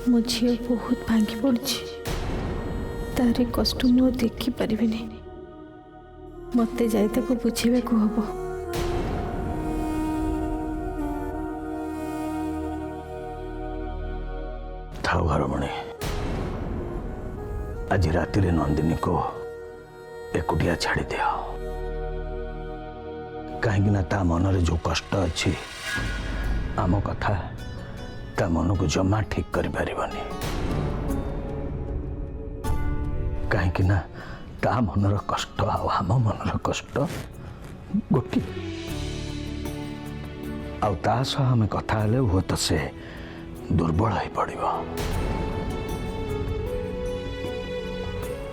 मो झी बहुत भांगी पड़ी तार कष्ट मु देखिपारि मत जाए बुझे को हम। थाऊ घरमणि आज राति नंदिनी को एकुटिया छाड़ी दिया कहीं ता मनरे जो कष्ट अच्छी आम कथा ता मन को जमा ठीक कर पारिबनी कहीं ता मनर कष्ट आम मनर कष्ट गोटे आम कथा हेले हुए तो से दुर्बल हो पड़ो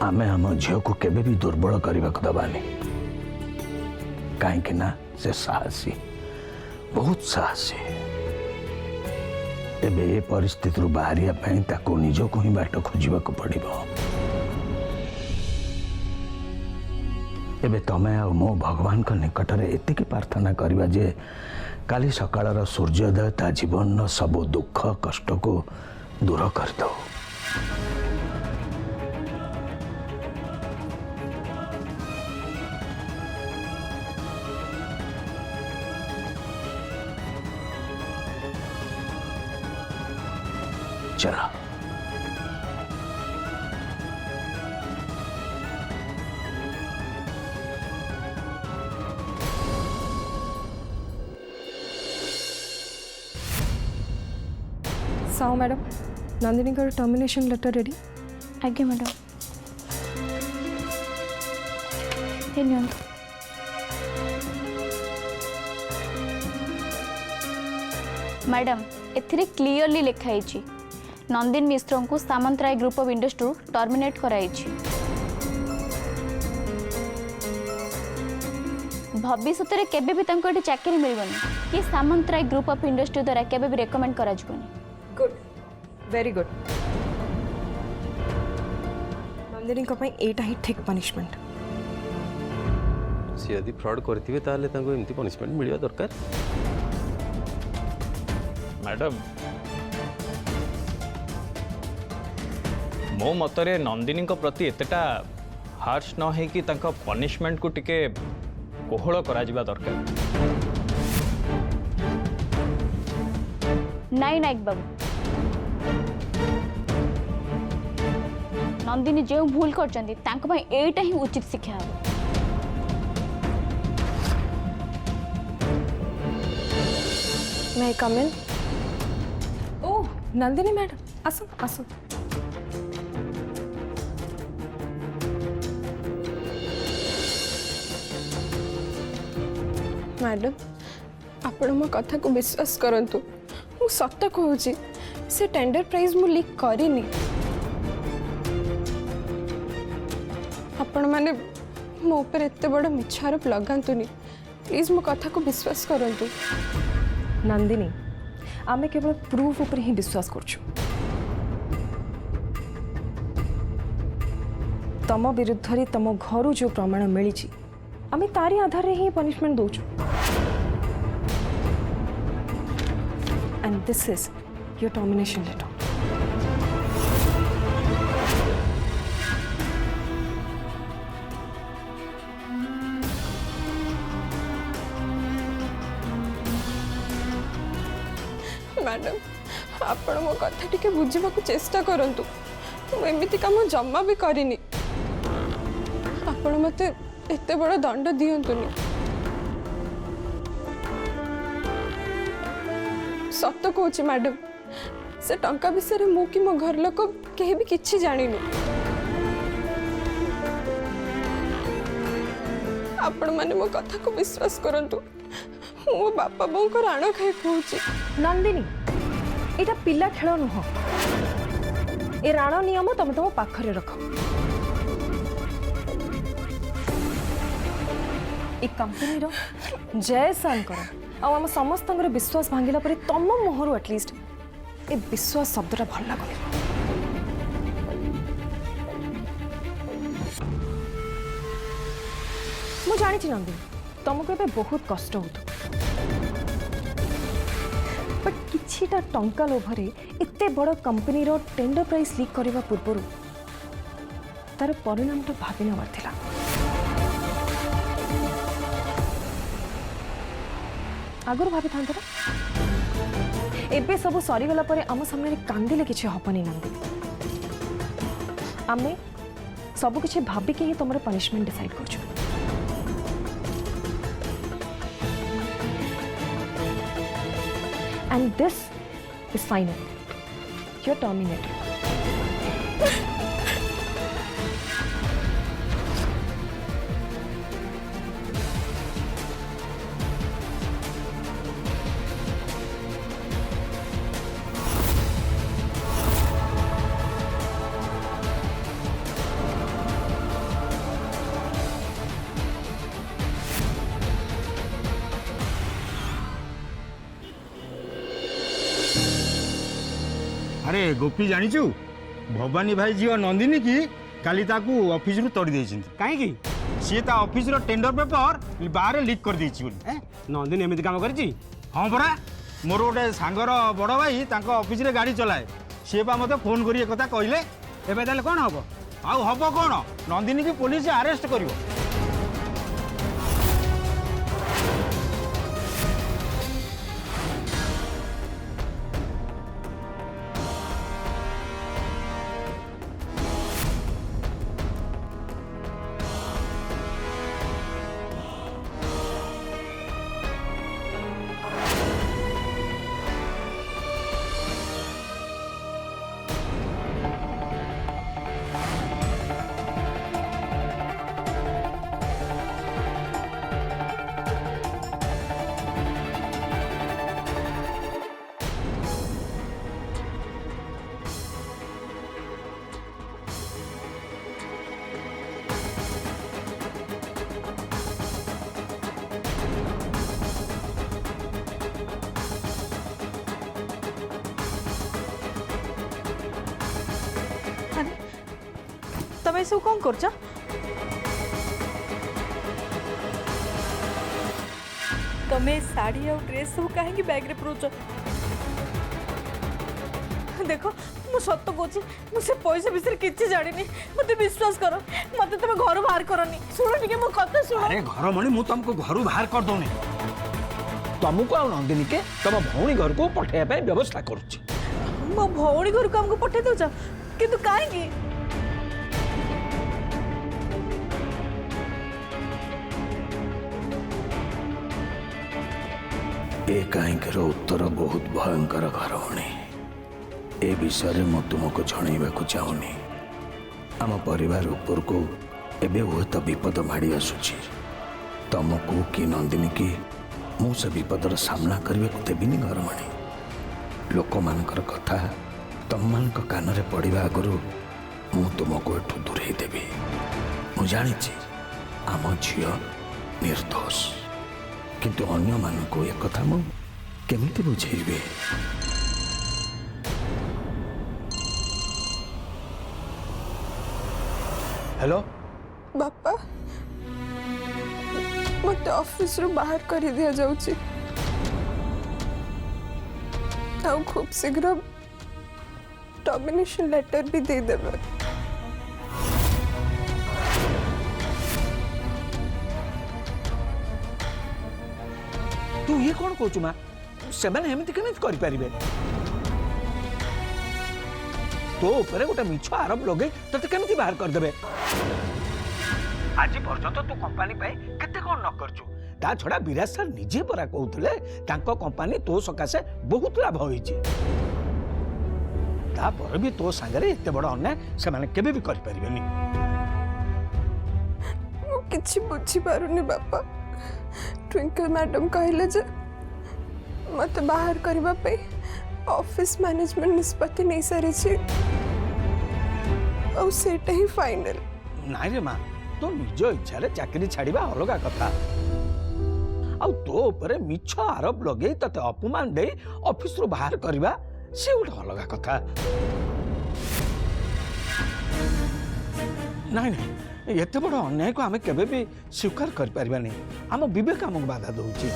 आमे आम झील को केबे भी दुर्बल करने को दबानी कहीं से साहसी बहुत साहसी एबे ये परिस्थिति बाहरिया ताको निजको ही बाट खोजा पड़ो एबे तमे आ मो भगवान का निकट में एतिकी प्रार्थना करवा जे काली सकाळर सूर्योदय ता जीवन सब दुख कष्ट को दूर कर दो। चलो साउ मैडम नंदिनी का टर्मिनेशन लेटर रेडी। आज्ञा मैडम ये नियंतु। मैडम एथिरे क्लियरली लिखाई नंदिन मिश्र को Samantaray group of industry terminate कराई भविष्य में केबे भी तांको एठी चाकरी मिलबनी कि सामंतराय ग्रुप ऑफ इंडस्ट्री द्वारा केबे भी रेकमेंड करा जबनी। गुड वेरी गुड नंदिनी को पई एटा ही ठीक पनिशमेंट सी यदि फ्रॉड करथिबे ताले तांको एमती पनिशमेंट मिलिया दरकार। मैडम मो मतरे नंदिनी को प्रति एतेटा हार्श न है कि तांको पनिशमेंट को टिके कोहଳ करा जिबा दरकार। नाई नायक बाबू नंदिनी जो भूल करचंदी तांको भाई एटा ही उचित शिक्षा हो। मैं कम इन। ओह नंदिनी मैडम आसो आसो। मैडम आपण मो कथा को विश्वास करंतु मु सत्य कहूची से टेंडर प्राइस मु लीक करिनी आपण माने मो ऊपर एते बड़ मिछ आरोप लगांतुनी प्लीज मो कथा को विश्वास करंतु। नंदिनी आमे केवल प्रूफ ऊपर ही विश्वास करछु तम विरुद्ध रे तम घरु जो प्रमाण मिली आमे तारी आधार रे ही पनिशमेंट दोछु and this is your termination letter. Madam आपण मो कथा टिके बुझिबा को चेष्टा करंतु मु एमिति काम जम्मा भी करिनी आपण मते एते बड़ दंड दियंतुनी सत कहूँ मैडम से टंका विषय मु कि मो घर लोक कहीं भी किछि जानिनु आपण माने मो कथा को विश्वास करंतु मो बापा बों को राण खाई कहूची। नंदिनी एटा पिला खेल नुह ए राण नियम तुम तुम पाखरे रख ए कंपनी रो जय सान कर आम समस्त विश्वास भांगिला परे तम मुहर एटलिस्ट ए विश्वास शब्दटा भल लगुनि। मु जानी नंदिनी तुमको ए बहुत कष्ट हो बट किछिटा टंका लोभरे एते बड़ कंपनी रो टेंडर प्राइस लीक करने पूर्व तार परिणाम तो भाभी नबार थिला। आगर भाभी था एबे सब सरीगला पर आम सामने कांदिले किसी हबनी नंदी आमे सब किसी भाविकी ही तुम पनिशमेंट डिसाइड कर and this is final you are terminated. अरे गोपी जानिचु भवानी भाई जी और नंदिनी की काली ताकू ऑफिस रु तोड़ी देछिन काहे की सी ता ऑफिस रो टेंडर पेपर बाहर लीक कर देछि बोली नंदिनी एमती काम करछि। हां परा मोर गोटे सांगर बड़ भाई तांको ऑफिस रे गाड़ी चलाए सी बा मते फोन करी एकता कहले एबे ताले कोन हबो आउ हबो कोन नंदिनी की पुलिस अरेस्ट करिवो। तमे सब कौन कर तमे साड़ी और ड्रेस सब कहीं बैग रे पुरोच देख मु सत कहूँ मुझे पैसा विषय किसी जानी मत विश्वास कर मत तुम घर बाहर करनी शुण टे मो कथा शुण। अरे घर मणि मु तुमको घर बाहर कर दौनी तुमको आ नंदिनी के तुम भौणी घर को पठाइबा व्यवस्था करुच्ची। मो भौणी घर को हमको पठे दौच किंतु कहीं ए कहीं उत्तर बहुत भयंकर घर होने ए विषय में तुमको जनइबा चाहूनी आम परिवार ऊपर को एबे हुए तो विपद माड़ी आसुची तुमको कि नंदिनी की मु से विपदर सामना करने को देविनी घर मणि लोक मानकर कथा तुम मान कान रे पड़ा आगु मु तुमको एठू दूरे देवी मु जानी आम झी निर्दोष किंतु अन्य मानक एक कथा मु केमिति बुझेबे। हेलो बापा मत ऑफिस रू बाहर कर दिया जाउची आउ खूब शीघ्र टर्मिनेशन लेटर भी दे देबे। तू ये कौन कहू माँ से एमती केमी करें तो ऊपर गोटे मिछ आरोप लगे ते केमी बाहर करदे आज पर्यंत तू कंपनी केते कौन न करचु ता छड़ा विराज सर निजे परा कहते कंपनी तो सकाशे बहुत लाभ होइछि तापर भी तो सांगरे एते बड़ अन्याय से माने केबे भी करि परिबेनी। मु किछि बुझी पारुनी बापा ट्विंकल मैडम कहले जे मत बाहर करबा पे ऑफिस मैनेजमेंट निष्पत्ति नहीं सारी छी और सेटा ही फाइनल नाइ रे मां तो निज इच्छा रे चाकरी छाड़ीबा अलगा कथा आउ तो ऊपर मिछ आरोप लगे तते अपमान दे ऑफिस रो बाहर करबा से उठ अलगा कथा। नाइ नाइ एते बड़ अन्याय को आमे केबे भी स्वीकार कर परिबा नहीं आम विवेक आमको बाधा दउची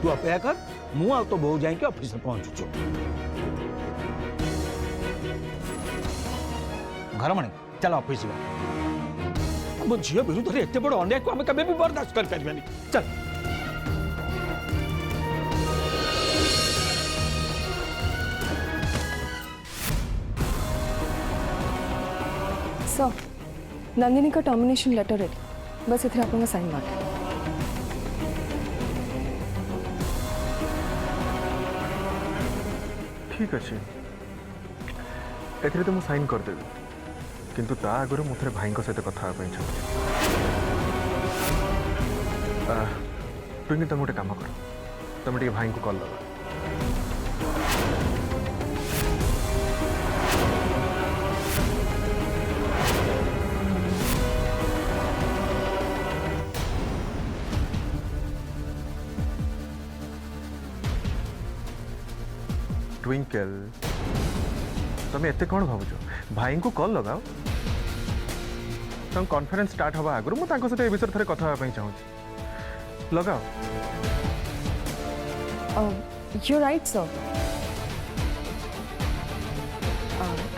तू अपेक्षा कर मु आ तो बहु जाके ऑफिस पहुंचुछु घरमणी चल ऑफिस मो झील विरुद्ध एत बड़ अन्याय को आम केवे भी बर्दाश्त कर पारिबानी चल सर नंदिनी का टर्मिनेशन लेटर रेडी बस इथे आपन साइन मार ठीक अच्छे एथिरे तो मुझे साइन करदेवी किंतु ता आगुरी मुझे भाई सहित कथा चाहिए टुंगी तुम गोटे कम कर तुम टे भाई को कल लगा ट्विंकल तुम एत कौन भावुच भाई को कल लगाओ तुम कॉन्फ्रेंस स्टार्ट हवा आगु मुझे सहित ए विषय थे कथा चाहूँ लगाओ you right sir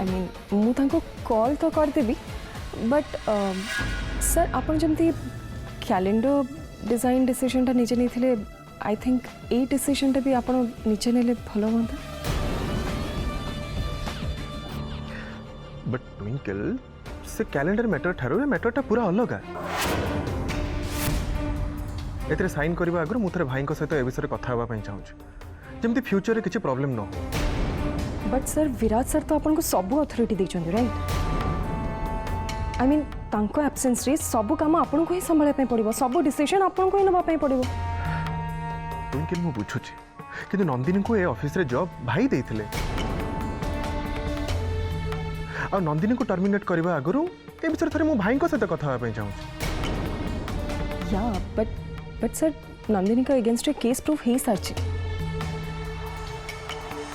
I mean मुझे कॉल तो करदेवी बट सर आपन जमती कैलेंडर डिजाइन डिसीजन निजे नहीं आई थिंक ए डिसीजन भी आप निजे ने भल हाँ बट ट्विंकल से कैलेंडर मैटर ठारू मैटरटा पूरा अलग एते साइन करबा आगु मुझे भाई सहित ए विषय कथा चाहूँ जमती फ्यूचर किसी प्रॉब्लम न हो बट सर विराट सर तो आपको सबू अथॉरिटी देछन राइट आई मीन तांको एब्सेंस रे सब काम आपन को ही संभाळा पड़ो सब डिसीजन आपन को ही नबा पड़ो ट्विंकल मु बुझुची किंतु नंदिनी को ए ऑफिस रे जॉब भाई देथिले आ नंदिनी को टर्मिनेट करबा आगु ए विषय थरे मु भाई सहित कथा चाहूँ या बट सर नंदिनी का अगेंस्ट केस प्रूफ हो सारी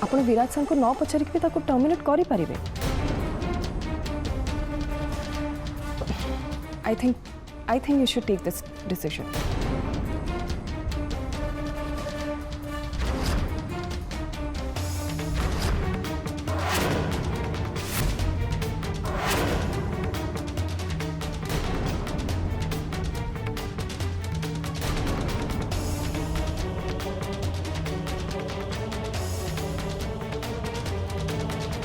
आप विराट सर को न पचारिक भी ताको टर्मिनेट करि पारिबे I think you should take this decision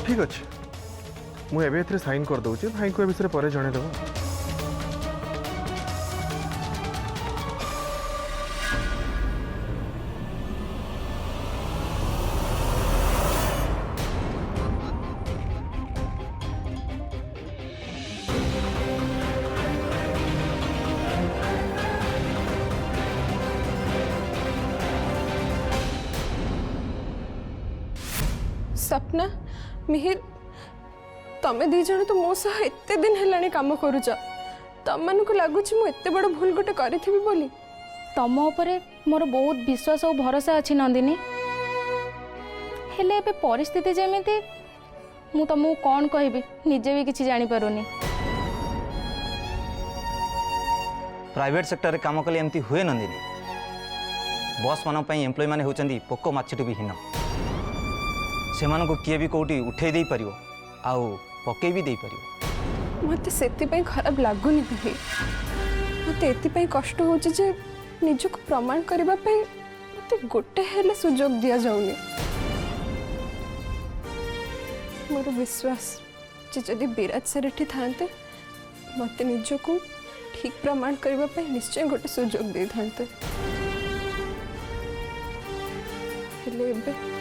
ठीक अच्छे मुझे साइन कर दूसरी भाई को विषय पर जनईदेव सपना मिहिर तमें दी जन तो मो सह एते दिन हेलानी काम करूच तम मन को लगुच मु एते बड़ भूल गोटे करिथिबी बोली तम उपरे मोर बहुत विश्वास और भरोसा अच्छी नंदिनी हेले एबे परिस्थिति जेमिति मु तुमको कौन कहबी निजे भी किसी जानी पारुनी प्राइवेट सेक्टर रे काम कले एमती हुए नंदिनी बॉस मान एम्प्लॉय माने होचंदी पोको माछटू भी हीन से किए भी कौटी उठे दे पारियो आउ पकई भी दे पारियो मते सेति पई खराब लागुनी भाई मते एति पई कष्ट होचे जे निजको प्रमाण करबा पई मते गोटे हेले सुजोग दिया जाउनी मोर विश्वास जे जदि विराट सर एठी थांते मते निजको ठीक प्रमाण करबा पई निश्चय गोटे सुजोग दे थांते हेले एबे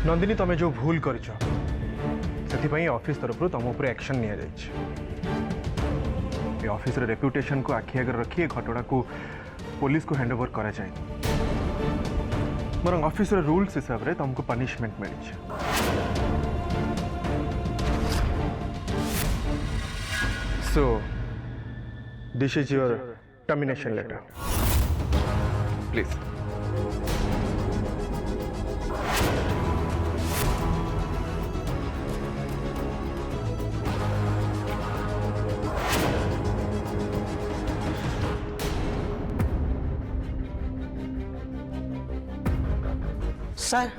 नंदिनी तुम्हें जो भूल कर ऑफिस तरफ तुम उपर एक्शन नि ऑफिस रेप्यूटेशन को आखि आगे रखी घटना को पुलिस को हैंडओवर करा जाए बर ऑफिस रूल्स हिसाब से तुमको पनिशमेंट मिली so this is your termination letter please sir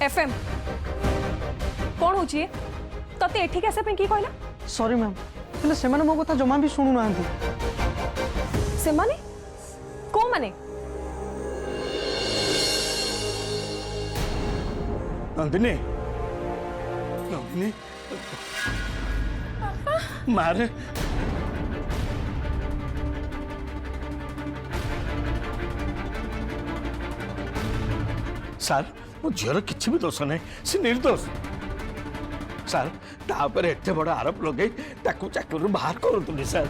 FM कौन हो तते एठिक आसा पे की कहला सॉरी मैम हेले सेमाने मो कथा जमा भी सुनु नांती से माने को माने नंदिनी नंदिनी मारे ସାର୍ ମୋ ଝିଅର କିଛି ବି ଦୋଷ ନାହିଁ ସେ ନିର୍ଦ୍ଦୋଷ ସାର୍ ତା ଉପରେ ଏତେ ବଡ଼ ଆରୋପ ଲଗେଇ ତାକୁ ଚାକିରିରୁ ବାହାର କରନ୍ତୁନି ସାର୍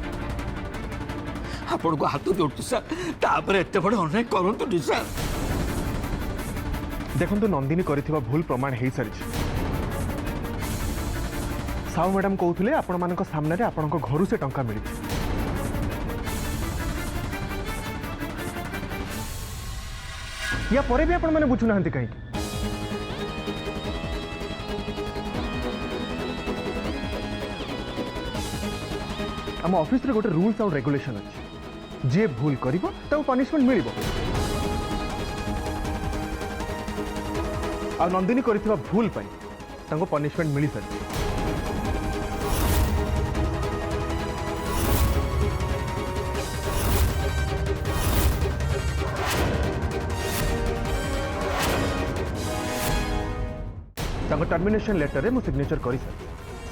ଆପଣଙ୍କୁ ହାତ ଯୋଡ଼ୁଛି ସାର୍ ତା ଉପରେ ଏତେ ବଡ଼ ଅନ୍ୟାୟ କରନ୍ତୁନି ସାର୍ देखो नंदिनी करिथिबा भूल प्रमाण हो सारी साहू मैडम कहते आपण मान सामने आपण घर से टंका मिली या परे भी आपण माने बुझुना कहीं आम ऑफिस रे गोटे रूल्स और रेगुलेशन अच्छे जे भूल करिवो ताऊ पनिशमेंट मिलिबो आ नंदिनी करिथिबा भूल पाई तांको पनिशमेंट मिली सारी तांको टर्मिनेशन लेटर रे मो सिग्नेचर करी सर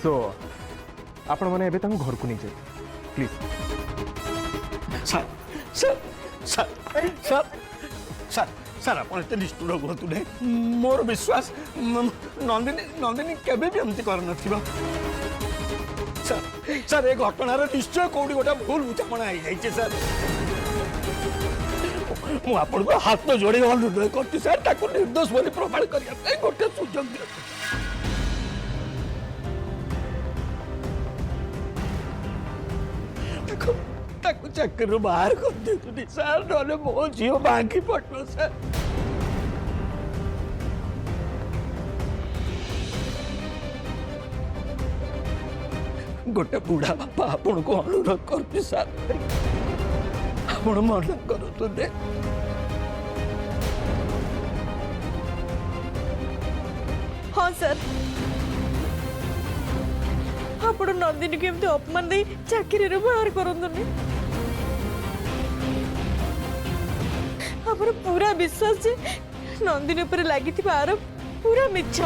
सो आपण माने एबे तांको घर को नहीं जाए please sir sir sir sir sir sir आपण एते निष्ठुर हुअतु नहीं मोर विश्वास नंदिनी नंदिनी केबे भी एमती कर नथिबा सर सर ए घटनार निश्चय कोडी गोटा भूल बुझामणा आई जाइछे सर मु आपण को हाथ जोड़ी अनुरोध करती सर ताको निर्दोष बोली प्रमाण करिया गोटे सुযোগ दियो ताको चाकरी बाहर कर देतुनी सर नले मो झियो बांकी पड़लो सर गोटे बुढ़ा बापा आपण को अनुरोध करती सर आपण मन करतु दे हाँ सर आपण नंदिनी को एमती अपमान दे चाकरी रे बाहर करंतुनी आपण पूरा विश्वास जे नंदिनी ऊपर लागि थिबा आरोप पूरा मिछ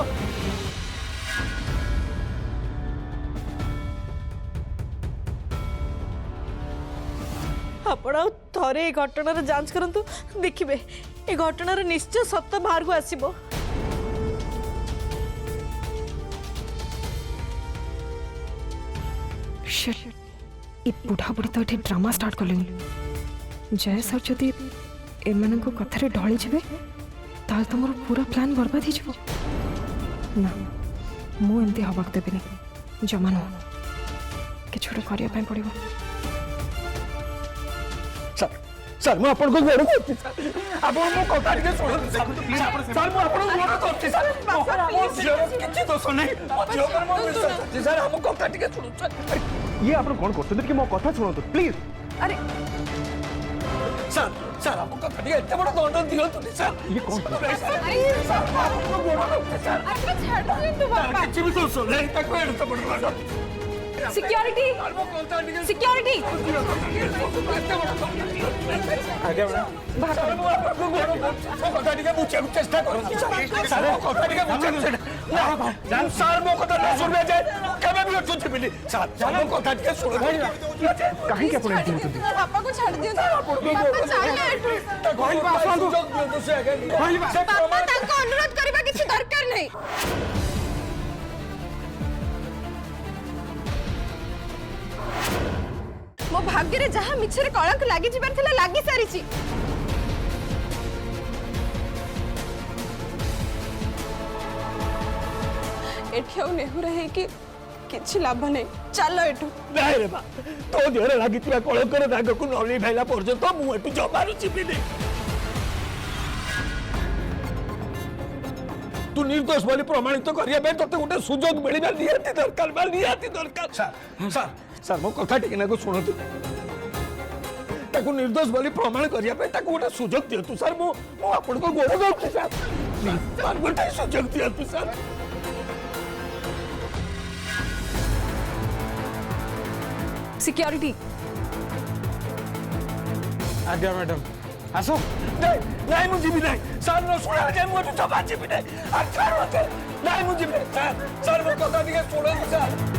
आपण थरे घटनार जांच करंतु देखिबे ए घटनार निश्चय सत्य बाहर को आसीबो ये बुढ़ा बुढ़ी तो ये ड्रामा स्टार्ट कले जय सर जदि एमान कथार ढली जाए ताल तो मोर पूरा प्लान बर्बाद हो ना मुझे हवाक देवी जमा नुह कि करने पड़ो सर सर मु आपन को गोड़ करती सर आपन मो कथा के सुन सर मु आपन को गोड़ करती सर किछि दोष नहीं जो पर मो विश्वास करती सर हम कथा के सुन सर ये आप कौन करते कि मो कथा सुनो तो प्लीज अरे सर सर हम कथा के इतना बड़ा दंड दियो तो सर ये कौन सर आपन को गोड़ करती सर अरे छाड़ दो तू बाबा किछि भी दोष नहीं ताको एड तो बड़ा सिक्योरिटी सिक्योरिटी आगे बढ़ा सर मु आपन को गोड़ करती कथा के पूछे चेष्टा करू सर कथा के पूछे ना सर मो कथा न सुनबे जाए केबे भी छुट्टी मिली सर मो कथा के सुन कहीं के अपन एंट्री होती पापा को छाड़ दियो पापा चाहे तो गोइल बा सुযোগ दियो तो से आगे गोइल बा पापा ताको अनुरोध करबा किछि दरकार नहीं मो भाग्य रे जहां मिछरे कळंक लागि जिबार थिला लागि सारिछि एठियाउ नेहु रहे कि किछि लाभ नहीं चलो एठु नहीं रे बा तो देहरे लागितिबा कळंकर दाग को नली भाइला पर्यंत मु एठु जमारु चिबिनी तू निर्दोष बोली प्रमाणित करिया पे तोते गोटे सुजोग मिलबा निहाती दरकार बा निहाती दरकार सर सर मो कथा ठीक ना को सुनतु ताकू निर्दोष बोली प्रमाण करिया पे ताकू गोटे सुजोग दियतु सर मो आपन को गोड़ दउछि सर सर गोटे सुजोग दियतु सर सिक्योरिटी आज्ञा मैडम आसो नहीं मुझे भी नहीं सर न सुना जाए मुझे तो बात भी नहीं सर नहीं मुझे भी नहीं सर सर वो कथा दिखे सुनो सर